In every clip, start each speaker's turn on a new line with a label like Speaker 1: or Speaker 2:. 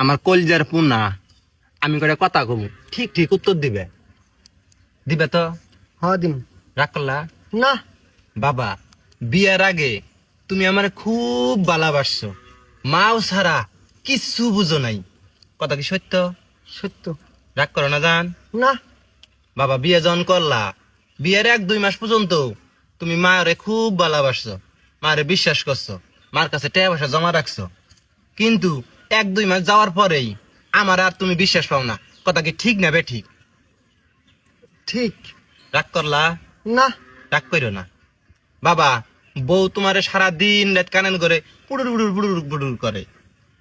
Speaker 1: আমার কলজার পুনা, আমি করে কথা কব, ঠিক ঠিক উত্তর দিবে। দিবে তো?
Speaker 2: দিম।
Speaker 1: রাগ করলা
Speaker 2: না।
Speaker 1: বাবা, বিয়ার আগে তুমি আমার খুব ভালোবাসছো, মাও ছাড়া কিচ্ছু বুঝো নাই, কথা কি সত্য?
Speaker 2: সত্য।
Speaker 1: রাগ করো না জান?
Speaker 2: না।
Speaker 1: বাবা, বিয়ে যখন করলা, বিয়ের 1-2 মাস পর্যন্ত তুমি মারে খুব ভালোবাসছো, মারে বিশ্বাস করছো, মার কাছে টাকা পয়সা জমা রাখছো। কিন্তু 1-2 মাস যাওয়ার পরেই আমার আর তুমি বিশ্বাস পাও না, কথা কি ঠিক না বে ঠিক?
Speaker 2: ঠিক।
Speaker 1: রাগ করলা?
Speaker 2: না।
Speaker 1: রাগ করো না বাবা। বউ তোমারে সারা দিন রাত কানেন করে পুডুর পুডুর পুডুর পুডুর করে।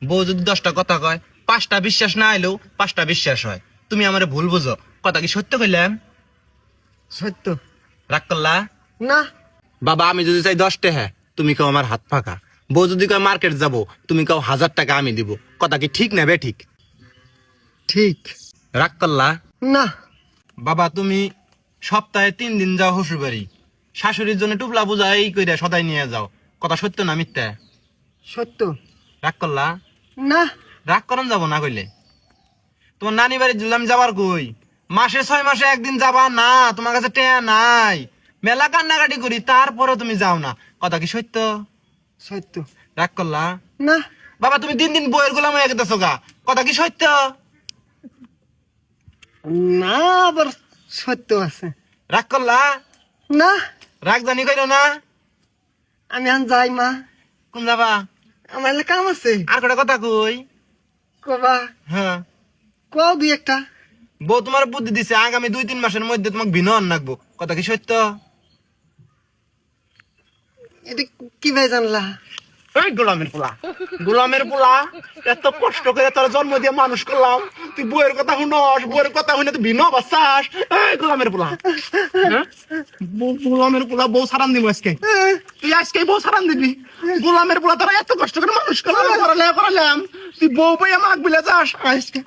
Speaker 1: বউ যদি 10টা কথা কয়, 5টা বিশ্বাস না এলেও 5টা বিশ্বাস হয়। তুমি আমারে ভুল বুঝো, কথা কি সত্য কইলাম?
Speaker 2: সত্য।
Speaker 1: রাগ করলা?
Speaker 2: না।
Speaker 1: বাবা, আমি যদি চাই 10 টাকা, তুমি কাও আমার হাত ফাঁকা। বউ যদি কয় মার্কেট যাব, তুমি কাও 1000 টাকা আমি দিব, কথা কি ঠিক না বে ঠিক?
Speaker 2: ঠিক।
Speaker 1: রাগ করলা?
Speaker 2: না।
Speaker 1: বাবা, তুমি সপ্তাহে 3 দিন যাও শ্বশুর বাড়ি, শাশুড়ির জন্য টুপলা পূজা এই কইরা সদাই নিয়ে যাও, কথা সত্য না মিথ্যা?
Speaker 2: সত্য।
Speaker 1: রাগ করলা?
Speaker 2: না।
Speaker 1: রাগ করন যাব না কইলে? তোমার নানি বাড়ি দিলাম যাবার কই, মাসে 6 মাসে একদিন যাবা না, তোমার কাছে টেয়া নাই, মেলা কান্নাকাটি করি, তারপরে তুমি যাও না, কথা কি সত্য?
Speaker 2: সত্য।
Speaker 1: রাগ করলা?
Speaker 2: না।
Speaker 1: বাবা, তুমি দিন দিন বইয়ের গোলাম হয়ে গেতেছো গা, কথা কি সত্য?
Speaker 2: না, আবার সত্য আছে।
Speaker 1: রাগ করলা?
Speaker 2: না।
Speaker 1: রাগ জানি কইরো না।
Speaker 2: আমি আন যাই মা।
Speaker 1: কোন যাবা?
Speaker 2: আমার এলাকা কাম আছে।
Speaker 1: আর কটা কথা কই।
Speaker 2: কবা।
Speaker 1: হ্যাঁ,
Speaker 2: কও দুই একটা।
Speaker 1: বউ তোমার বুদ্ধি দিছে, আগামী 2-3 মাসের মধ্যে তোমাকে বিনন রাখবো, কথা কি সত্য?
Speaker 2: এটা কি ভাই জানলা?
Speaker 1: এই গোলামের পোলা, গোলামের পোলা, এত কষ্ট করে তোর জন্ম দিয়ে মানুষ করলাম, তুই বউয়ের কথা শুনস, বউয়ের কথা শুনে তুই ভিন্ন বাচ্চাস। এই গোলামের পোলা, হ্যাঁ? গোলামের পোলা, বউ সারান দিব আজকে, তুই আজকে বউ সারান দিবি। গোলামের পোলা, তোরা এত কষ্ট করে মানুষ করলাম, করালাম, তুই বউ বইয়া মাক বিলে যাস আজকে।